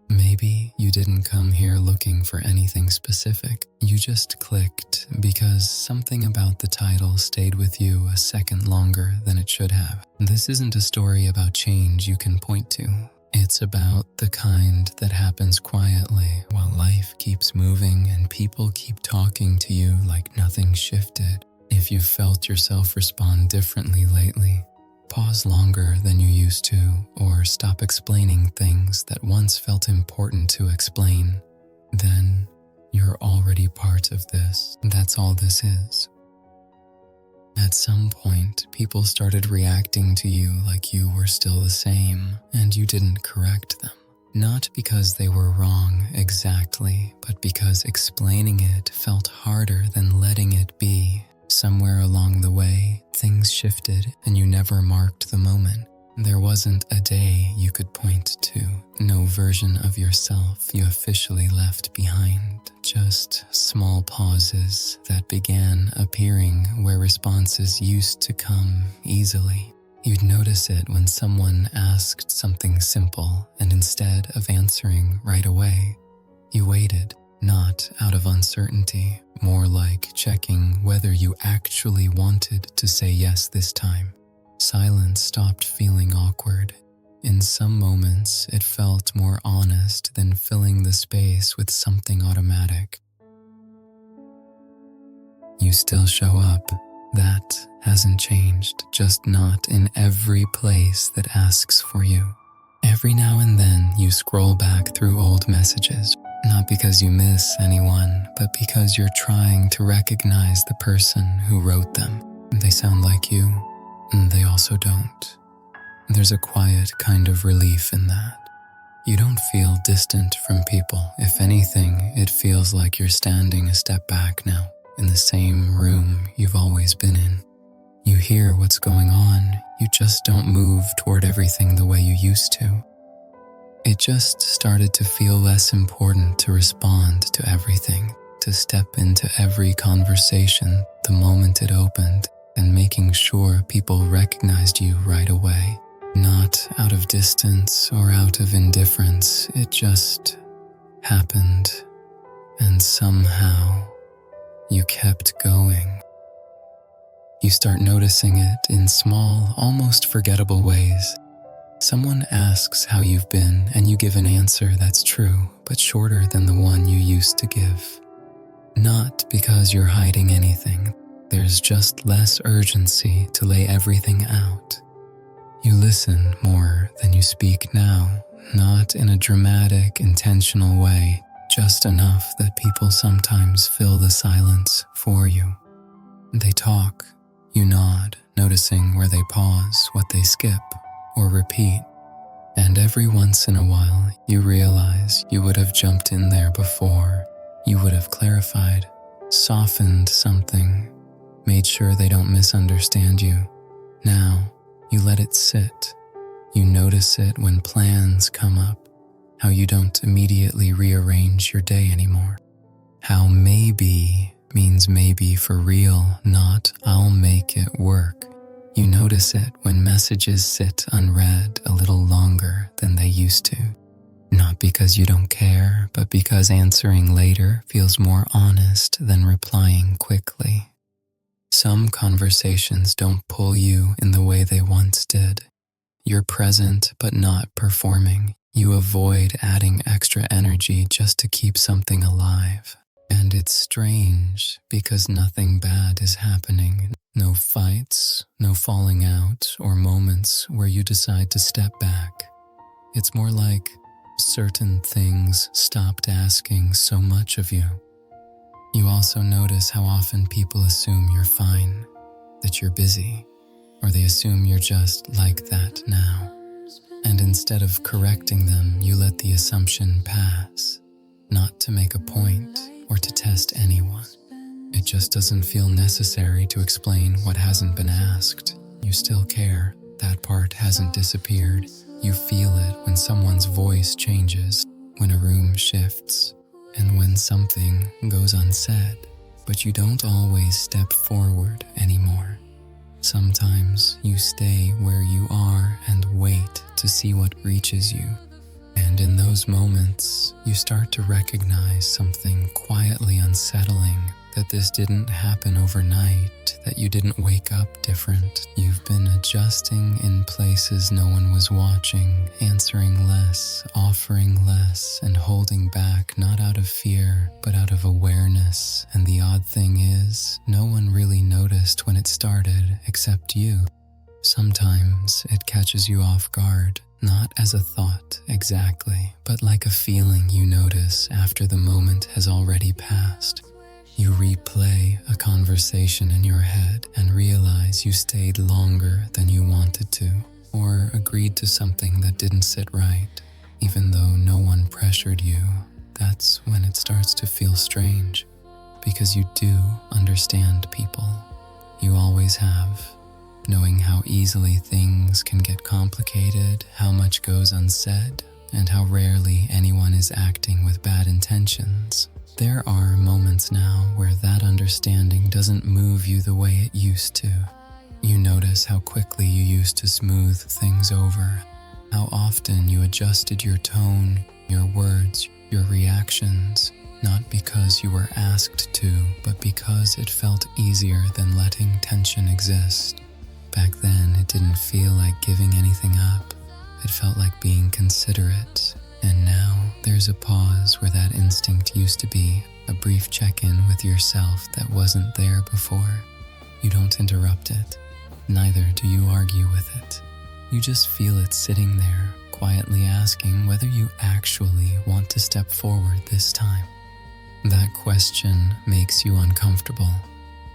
Maybe you didn't come here looking for anything specific. You just clicked because something about the title stayed with you a second longer than it should have. This isn't a story about change you can point to. It's about the kind that happens quietly while life keeps moving and people keep talking to you like nothing shifted. If you've felt yourself respond differently lately, pause longer than you used to, or stop explaining things that once felt important to explain, then you're already part of this. That's all this is. At some point, people started reacting to you like you were still the same, and you didn't correct them. Not because they were wrong exactly, but because explaining it felt harder than letting it be. Somewhere along the way, things shifted and you never marked the moment. There wasn't a day you could point to, no version of yourself you officially left behind, just small pauses that began appearing where responses used to come easily. You'd notice it when someone asked something simple, and instead of answering right away, you waited. Not out of uncertainty, more like checking whether you actually wanted to say yes this time. Silence stopped feeling awkward. In some moments, it felt more honest than filling the space with something automatic. You still show up. That hasn't changed, just not in every place that asks for you. Every now and then, you scroll back through old messages. Not because you miss anyone, but because you're trying to recognize the person who wrote them. They sound like you, and they also don't. There's a quiet kind of relief in that. You don't feel distant from people. If anything, it feels like you're standing a step back now, in the same room you've always been in. You hear what's going on, you just don't move toward everything the way you used to. It just started to feel less important to respond to everything, to step into every conversation the moment it opened, and making sure people recognized you right away. Not out of distance or out of indifference, it just happened, and somehow you kept going. You start noticing it in small, almost forgettable ways. Someone asks how you've been, and you give an answer that's true, but shorter than the one you used to give. Not because you're hiding anything, there's just less urgency to lay everything out. You listen more than you speak now, not in a dramatic, intentional way, just enough that people sometimes fill the silence for you. They talk, you nod, noticing where they pause, what they skip, or repeat, and every once in a while you realize you would have jumped in there before. You would have clarified, softened something, made sure they don't misunderstand you. Now, you let it sit. You notice it when plans come up, how you don't immediately rearrange your day anymore. How maybe means maybe for real, not I'll make it work. You notice it when messages sit unread a little longer than they used to. Not because you don't care, but because answering later feels more honest than replying quickly. Some conversations don't pull you in the way they once did. You're present but not performing. You avoid adding extra energy just to keep something alive. And it's strange because nothing bad is happening. No fights, no falling out, or moments where you decide to step back. It's more like certain things stopped asking so much of you. You also notice how often people assume you're fine, that you're busy, or they assume you're just like that now. And instead of correcting them, you let the assumption pass, not to make a point or to test anyone. It just doesn't feel necessary to explain what hasn't been asked. You still care. That part hasn't disappeared. You feel it when someone's voice changes, when a room shifts, and when something goes unsaid, but you don't always step forward anymore. Sometimes you stay where you are and wait to see what reaches you. And in those moments, you start to recognize something quietly unsettling, that this didn't happen overnight, that you didn't wake up different. You've been adjusting in places no one was watching, answering less, offering less, and holding back, not out of fear, but out of awareness. And the odd thing is, no one really noticed when it started except you. Sometimes it catches you off guard, not as a thought exactly, but like a feeling you notice after the moment has already passed. You replay a conversation in your head and realize you stayed longer than you wanted to, or agreed to something that didn't sit right, even though no one pressured you. That's when it starts to feel strange, because you do understand people. You always have. Knowing how easily things can get complicated, how much goes unsaid, and how rarely anyone is acting with bad intentions. There are moments now where that understanding doesn't move you the way it used to. You notice how quickly you used to smooth things over, how often you adjusted your tone, your words, your reactions, not because you were asked to, but because it felt easier than letting tension exist. Back then, it didn't feel like giving anything up. It felt like being considerate. And now, there's a pause where that instinct used to be, a brief check-in with yourself that wasn't there before. You don't interrupt it. Neither do you argue with it. You just feel it sitting there, quietly asking whether you actually want to step forward this time. That question makes you uncomfortable.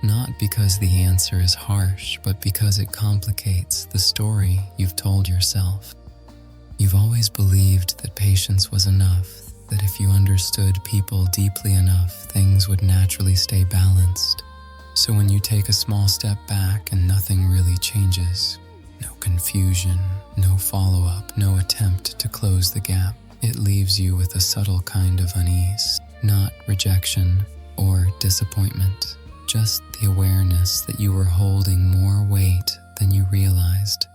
Not because the answer is harsh, but because it complicates the story you've told yourself. You've always believed that patience was enough, that if you understood people deeply enough, things would naturally stay balanced. So when you take a small step back and nothing really changes, no confusion, no follow-up, no attempt to close the gap, it leaves you with a subtle kind of unease, not rejection or disappointment. Just the awareness that you were holding more weight than you realized.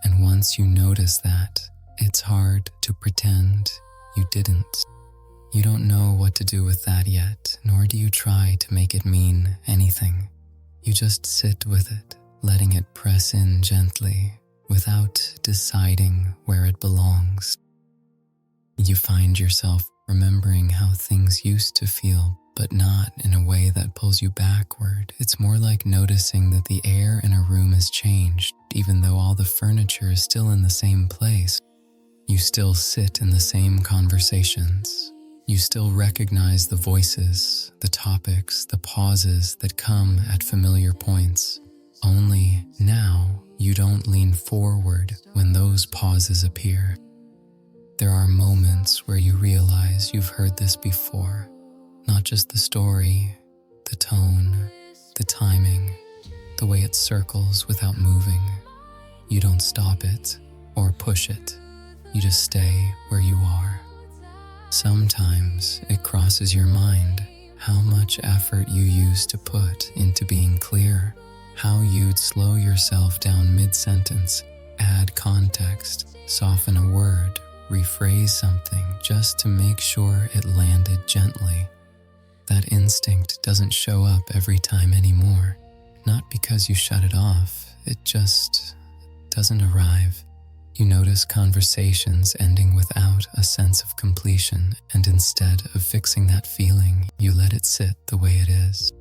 And once you notice that, it's hard to pretend you didn't. You don't know what to do with that yet, nor do you try to make it mean anything. You just sit with it, letting it press in gently, without deciding where it belongs. You find yourself remembering how things used to feel, but not in a way that pulls you backward. It's more like noticing that the air in a room has changed, even though all the furniture is still in the same place. You still sit in the same conversations. You still recognize the voices, the topics, the pauses that come at familiar points. Only now you don't lean forward when those pauses appear. There are moments where you realize you've heard this before. Not just the story, the tone, the timing, the way it circles without moving. You don't stop it or push it. You just stay where you are. Sometimes it crosses your mind how much effort you used to put into being clear, how you'd slow yourself down mid-sentence, add context, soften a word, rephrase something just to make sure it landed gently. That instinct doesn't show up every time anymore, not because you shut it off, it just doesn't arrive. You notice conversations ending without a sense of completion, and instead of fixing that feeling, you let it sit the way it is.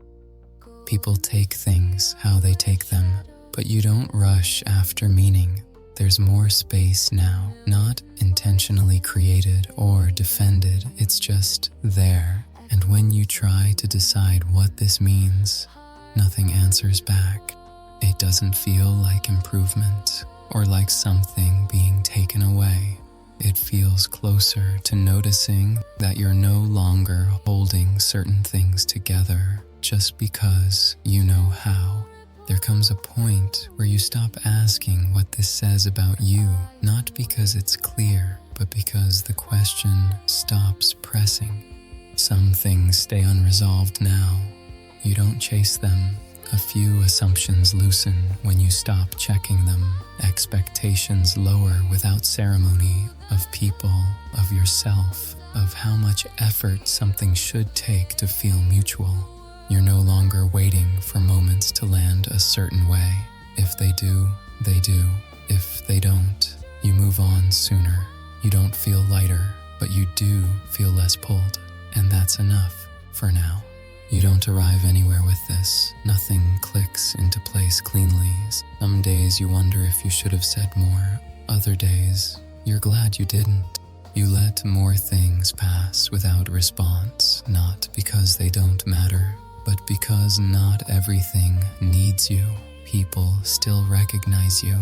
People take things how they take them, but you don't rush after meaning. There's more space now, not intentionally created or defended, it's just there. And when you try to decide what this means, nothing answers back. It doesn't feel like improvement or like something being taken away. It feels closer to noticing that you're no longer holding certain things together just because you know how. There comes a point where you stop asking what this says about you, not because it's clear, but because the question stops pressing. Some things stay unresolved now. You don't chase them. A few assumptions loosen when you stop checking them. Expectations lower without ceremony of people, of yourself, of how much effort something should take to feel mutual. You're no longer waiting for moments to land a certain way. If they do, they do. If they don't, you move on sooner. You don't feel lighter, but you do feel less pulled. And that's enough for now. You don't arrive anywhere with this. Nothing clicks into place cleanly. Some days you wonder if you should have said more. Other days, you're glad you didn't. You let more things pass without response, not because they don't matter, but because not everything needs you. People still recognize you.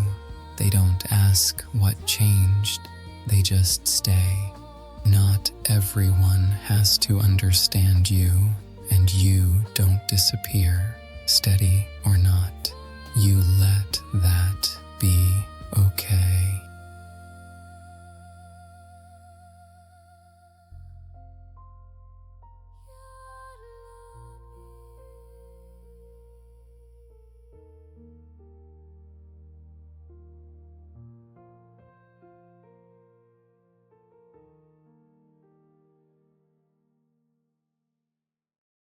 They don't ask what changed. They just stay. Not everyone has to understand you. And you don't disappear, steady or not. You let that be